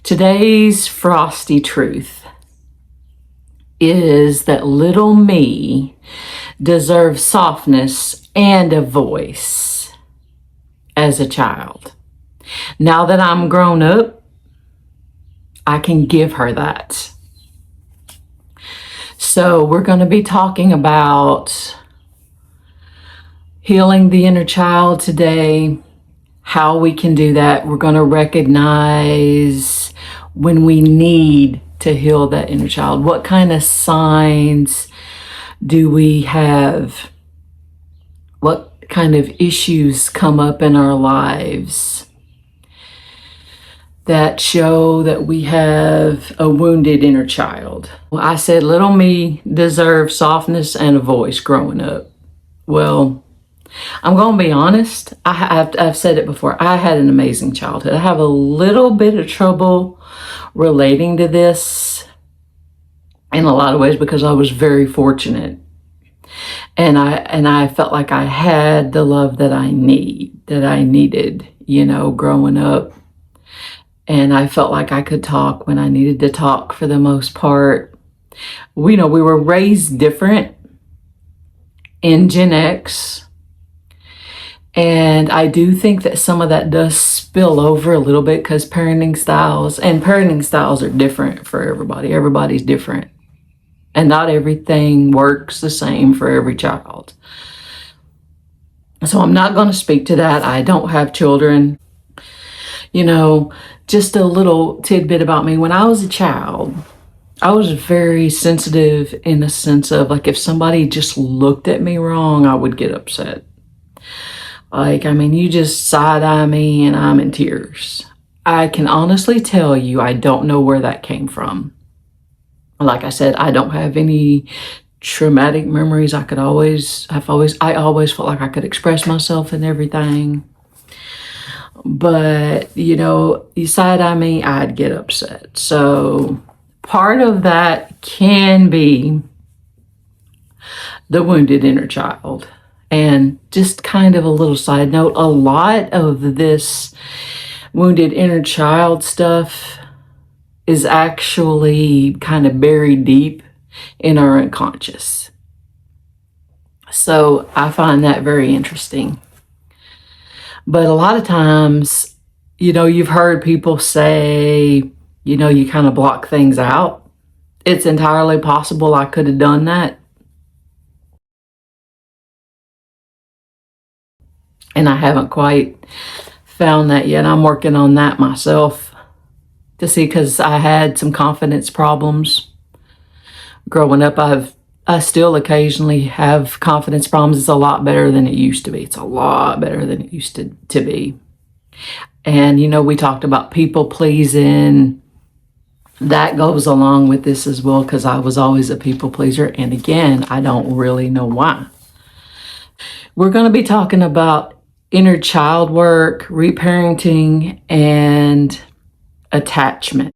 Today's frosty truth is that little me deserves softness and a voice as a child. Now that I'm grown up, I can give her that. So we're going to be talking about healing the inner child today, how we can do that. We're going to recognize when we need to heal that inner child. What kind of signs do we have? What kind of issues come up in our lives that show that we have a wounded inner child? Well, I said little me deserves softness and a voice growing up. Well, I'm going to be honest. I've said it before. I had an amazing childhood. I have a little bit of trouble relating to this in a lot of ways because I was very fortunate. And I felt like I had the love that I needed, growing up. And I felt like I could talk when I needed to talk for the most part. We were raised different in Gen X. And I do think that some of that does spill over a little bit because parenting styles are different for everybody. Everybody's different. And not everything works the same for every child. So I'm not going to speak to that. I don't have children. Just a little tidbit about me. When I was a child, I was very sensitive in the sense of like if somebody just looked at me wrong, I would get upset. You just side-eye me and I'm in tears. I can honestly tell you I don't know where that came from. Like I said, I don't have any traumatic memories. I always felt like I could express myself and everything. But, you side-eye me, I'd get upset. So part of that can be the wounded inner child. And just kind of a little side note, a lot of this wounded inner child stuff is actually kind of buried deep in our unconscious. So I find that very interesting. But a lot of times, you've heard people say, you kind of block things out. It's entirely possible I could have done that. And I haven't quite found that yet. I'm working on that myself to see, because I had some confidence problems growing up. I still occasionally have confidence problems. It's a lot better than it used to be. It's a lot better than it used to be. And, we talked about people pleasing. That goes along with this as well, because I was always a people pleaser. And again, I don't really know why. We're going to be talking about inner child work, reparenting, and attachment.